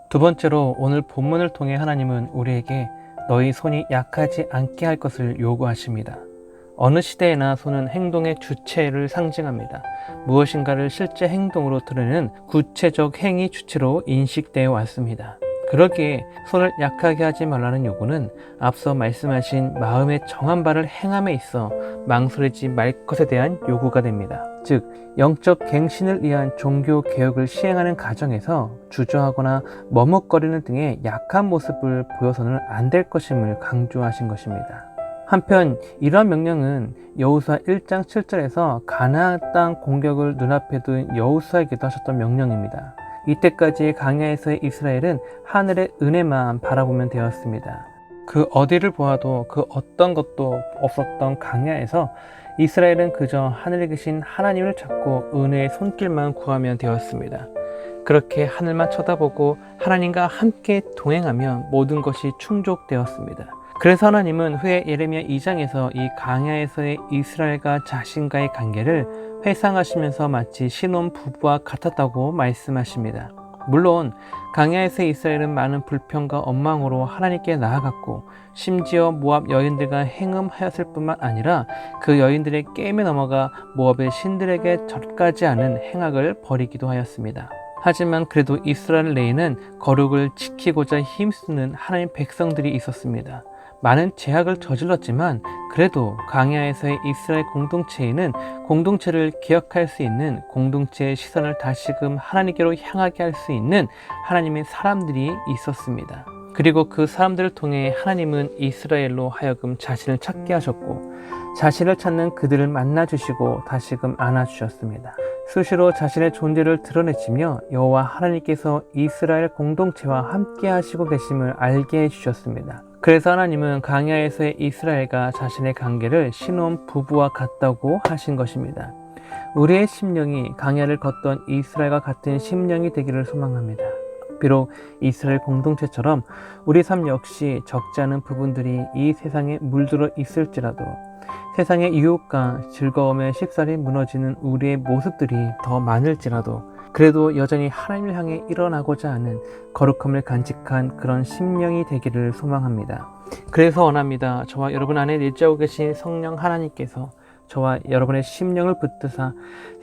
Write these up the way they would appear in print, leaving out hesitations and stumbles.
두 번째로 오늘 본문을 통해 하나님은 우리에게 너희 손이 약하지 않게 할 것을 요구하십니다. 어느 시대에나 손은 행동의 주체를 상징합니다. 무엇인가를 실제 행동으로 드러내는 구체적 행위 주체로 인식되어 왔습니다. 그러기에 손을 약하게 하지 말라는 요구는 앞서 말씀하신 마음의 정한 바를 행함에 있어 망설이지 말 것에 대한 요구가 됩니다. 즉, 영적 갱신을 위한 종교 개혁을 시행하는 과정에서 주저하거나 머뭇거리는 등의 약한 모습을 보여서는 안 될 것임을 강조하신 것입니다. 한편 이러한 명령은 여호수아 1장 7절에서 가나안 땅 공격을 눈앞에 둔 여호수아에게도 하셨던 명령입니다. 이때까지 광야에서의 이스라엘은 하늘의 은혜만 바라보면 되었습니다. 그 어디를 보아도 그 어떤 것도 없었던 광야에서 이스라엘은 그저 하늘에 계신 하나님을 찾고 은혜의 손길만 구하면 되었습니다. 그렇게 하늘만 쳐다보고 하나님과 함께 동행하면 모든 것이 충족되었습니다. 그래서 하나님은 후에 예레미야 2장에서 이 광야에서의 이스라엘과 자신과의 관계를 회상하시면서 마치 신혼 부부와 같았다고 말씀하십니다. 물론 광야에서의 이스라엘은 많은 불평과 원망으로 하나님께 나아갔고 심지어 모압 여인들과 행음하였을 뿐만 아니라 그 여인들의 게임에 넘어가 모압의 신들에게 젖가지 않은 행악을 벌이기도 하였습니다. 하지만 그래도 이스라엘 내에는 거룩을 지키고자 힘쓰는 하나님 백성들이 있었습니다. 많은 제약을 저질렀지만 그래도 광야에서의 이스라엘 공동체에는 공동체를 기억할 수 있는, 공동체의 시선을 다시금 하나님께로 향하게 할 수 있는 하나님의 사람들이 있었습니다. 그리고 그 사람들을 통해 하나님은 이스라엘로 하여금 자신을 찾게 하셨고 자신을 찾는 그들을 만나주시고 다시금 안아주셨습니다. 수시로 자신의 존재를 드러내시며 여호와 하나님께서 이스라엘 공동체와 함께 하시고 계심을 알게 해주셨습니다. 그래서 하나님은 광야에서의 이스라엘과 자신의 관계를 신혼 부부와 같다고 하신 것입니다. 우리의 심령이 광야를 걷던 이스라엘과 같은 심령이 되기를 소망합니다. 비록 이스라엘 공동체처럼 우리 삶 역시 적지 않은 부분들이 이 세상에 물들어 있을지라도 세상의 유혹과 즐거움에 쉽사리 무너지는 우리의 모습들이 더 많을지라도 그래도 여전히 하나님을 향해 일어나고자 하는 거룩함을 간직한 그런 심령이 되기를 소망합니다. 그래서 원합니다. 저와 여러분 안에 내주하고 계신 성령 하나님께서 저와 여러분의 심령을 붙드사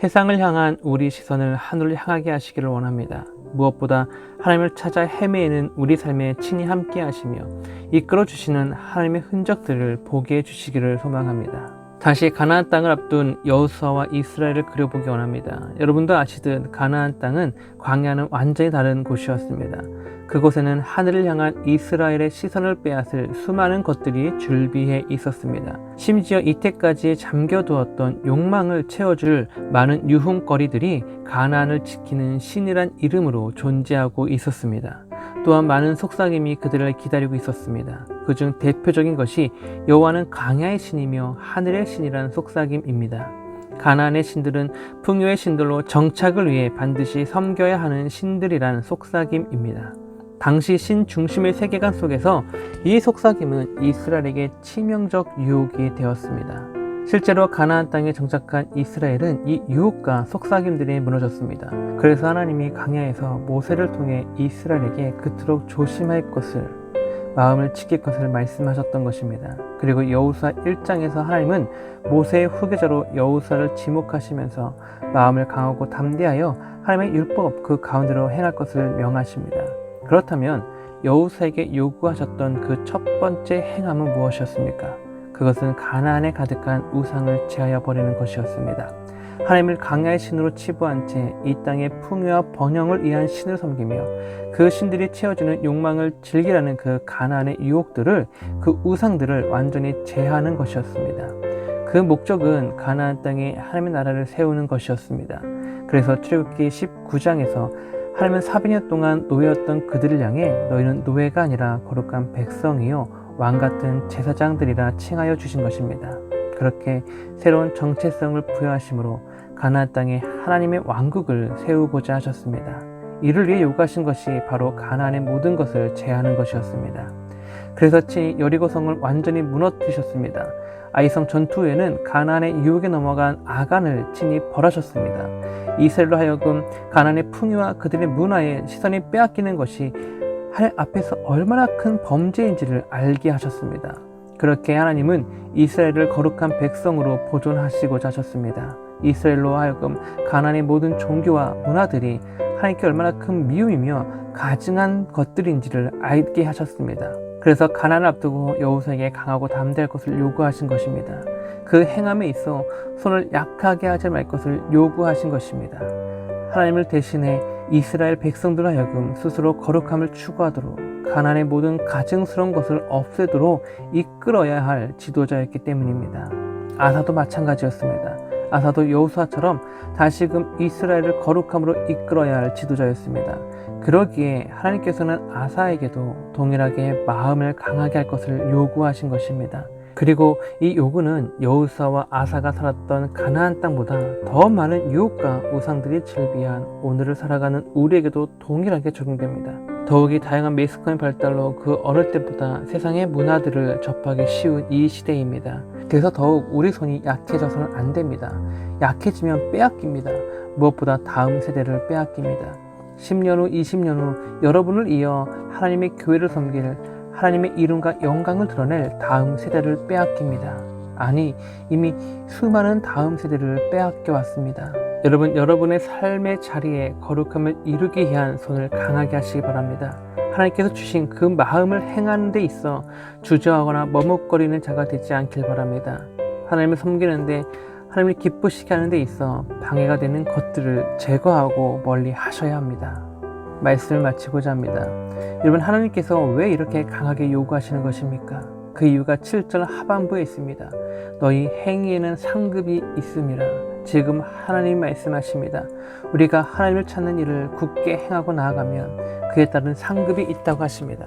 세상을 향한 우리 시선을 하늘을 향하게 하시기를 원합니다. 무엇보다 하나님을 찾아 헤매는 우리 삶에 친히 함께 하시며 이끌어 주시는 하나님의 흔적들을 보게 해주시기를 소망합니다. 다시 가나안 땅을 앞둔 여호수아와 이스라엘을 그려보기 원합니다. 여러분도 아시듯 가나안 땅은 광야는 완전히 다른 곳이었습니다. 그곳에는 하늘을 향한 이스라엘의 시선을 빼앗을 수많은 것들이 줄비해 있었습니다. 심지어 이때까지 잠겨두었던 욕망을 채워줄 많은 유흥거리들이 가나안을 지키는 신이란 이름으로 존재하고 있었습니다. 또한 많은 속삭임이 그들을 기다리고 있었습니다. 그중 대표적인 것이 여호와는 광야의 신이며 하늘의 신이란 속삭임입니다. 가나안의 신들은 풍요의 신들로 정착을 위해 반드시 섬겨야 하는 신들이란 속삭임입니다. 당시 신 중심의 세계관 속에서 이 속삭임은 이스라엘에게 치명적 유혹이 되었습니다. 실제로 가나안 땅에 정착한 이스라엘은 이 유혹과 속삭임들이 무너졌습니다. 그래서 하나님이 광야에서 모세를 통해 이스라엘에게 그토록 조심할 것을, 마음을 지킬 것을 말씀하셨던 것입니다. 그리고 여호수아 1장에서 하나님은 모세의 후계자로 여호수아를 지목하시면서 마음을 강하고 담대하여 하나님의 율법 그 가운데로 행할 것을 명하십니다. 그렇다면 여호수아에게 요구하셨던 그 첫 번째 행함은 무엇이었습니까? 그것은 가나안에 가득한 우상을 제하여 버리는 것이었습니다. 하나님을 광야의 신으로 치부한 채 이 땅의 풍요와 번영을 위한 신을 섬기며 그 신들이 채워주는 욕망을 즐기라는 그 가나안의 유혹들을, 그 우상들을 완전히 제하는 것이었습니다. 그 목적은 가나안 땅에 하나님의 나라를 세우는 것이었습니다. 그래서 출애굽기 19장에서 하나님은 400년 동안 노예였던 그들을 향해 너희는 노예가 아니라 거룩한 백성이요 왕같은 제사장들이라 칭하여 주신 것입니다. 그렇게 새로운 정체성을 부여하심으로 가나안 땅에 하나님의 왕국을 세우고자 하셨습니다. 이를 위해 요구하신 것이 바로 가나안의 모든 것을 제하는 것이었습니다. 그래서 친히 여리고성을 완전히 무너뜨리셨습니다. 아이성 전투 후에는 가나안의 유혹에 넘어간 아간을 친히 벌하셨습니다. 이스라엘로 하여금 가나안의 풍요와 그들의 문화에 시선이 빼앗기는 것이 하나님 앞에서 얼마나 큰 범죄인지를 알게 하셨습니다. 그렇게 하나님은 이스라엘을 거룩한 백성으로 보존하시고자 하셨습니다. 이스라엘로 하여금 가나안의 모든 종교와 문화들이 하나님께 얼마나 큰 미움이며 가증한 것들인지를 알게 하셨습니다. 그래서 가나안을 앞두고 여호수아에게 강하고 담대할 것을 요구하신 것입니다. 그 행함에 있어 손을 약하게 하지 말 것을 요구하신 것입니다. 하나님을 대신해 이스라엘 백성들 하여금 스스로 거룩함을 추구하도록 가나안의 모든 가증스러운 것을 없애도록 이끌어야 할 지도자였기 때문입니다. 아사도 마찬가지였습니다. 아사도 여호수아처럼 다시금 이스라엘을 거룩함으로 이끌어야 할 지도자였습니다. 그러기에 하나님께서는 아사에게도 동일하게 마음을 강하게 할 것을 요구하신 것입니다. 그리고 이 요구는 여호수아와 아사가 살았던 가나안 땅보다 더 많은 유혹과 우상들이 즐비한 오늘을 살아가는 우리에게도 동일하게 적용됩니다. 더욱이 다양한 매스컴의 발달로 그 어느 때보다 세상의 문화들을 접하기 쉬운 이 시대입니다. 그래서 더욱 우리 손이 약해져서는 안 됩니다. 약해지면 빼앗깁니다. 무엇보다 다음 세대를 빼앗깁니다. 10년 후, 20년 후 여러분을 이어 하나님의 교회를 섬길 하나님의 이름과 영광을 드러낼 다음 세대를 빼앗깁니다. 아니, 이미 수많은 다음 세대를 빼앗겨 왔습니다. 여러분, 여러분의 삶의 자리에 거룩함을 이루기 위한 손을 강하게 하시기 바랍니다. 하나님께서 주신 그 마음을 행하는 데 있어 주저하거나 머뭇거리는 자가 되지 않길 바랍니다. 하나님을 섬기는데 하나님을 기쁘시게 하는 데 있어 방해가 되는 것들을 제거하고 멀리 하셔야 합니다. 말씀을 마치고자 합니다. 여러분, 하나님께서 왜 이렇게 강하게 요구하시는 것입니까? 그 이유가 7절 하반부에 있습니다. 너희 행위에는 상급이 있음이라. 지금 하나님이 말씀하십니다. 우리가 하나님을 찾는 일을 굳게 행하고 나아가면 그에 따른 상급이 있다고 하십니다.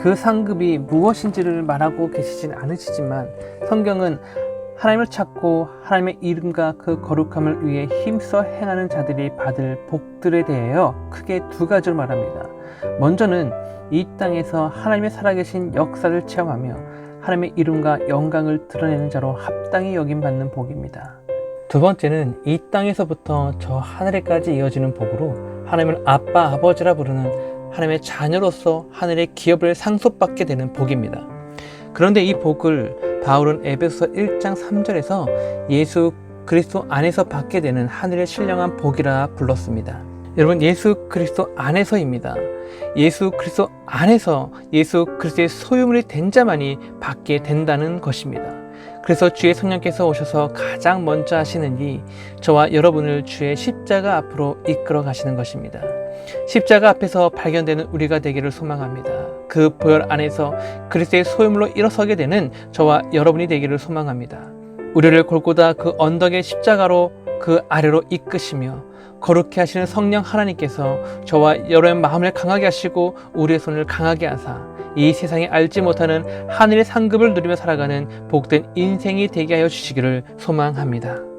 그 상급이 무엇인지를 말하고 계시진 않으시지만 성경은 하나님을 찾고 하나님의 이름과 그 거룩함을 위해 힘써 행하는 자들이 받을 복들에 대하여 크게 두 가지로 말합니다. 먼저는 이 땅에서 하나님의 살아계신 역사를 체험하며 하나님의 이름과 영광을 드러내는 자로 합당히 여김받는 복입니다. 두 번째는 이 땅에서부터 저 하늘에까지 이어지는 복으로 하나님을 아빠, 아버지라 부르는 하나님의 자녀로서 하늘의 기업을 상속받게 되는 복입니다. 그런데 이 복을 바울은 에베소서 1장 3절에서 예수 그리스도 안에서 받게 되는 하늘의 신령한 복이라 불렀습니다. 여러분, 예수 그리스도 안에서입니다. 예수 그리스도 안에서 예수 그리스도의 소유물이 된 자만이 받게 된다는 것입니다. 그래서 주의 성령께서 오셔서 가장 먼저 하시는 일이 저와 여러분을 주의 십자가 앞으로 이끌어 가시는 것입니다. 십자가 앞에서 발견되는 우리가 되기를 소망합니다. 그 보혈 안에서 그리스도의 소유물로 일어서게 되는 저와 여러분이 되기를 소망합니다. 우리를 골고다 그 언덕의 십자가로 그 아래로 이끄시며 거룩해 하시는 성령 하나님께서 저와 여러분의 마음을 강하게 하시고 우리의 손을 강하게 하사 이 세상에 알지 못하는 하늘의 상급을 누리며 살아가는 복된 인생이 되게 하여 주시기를 소망합니다.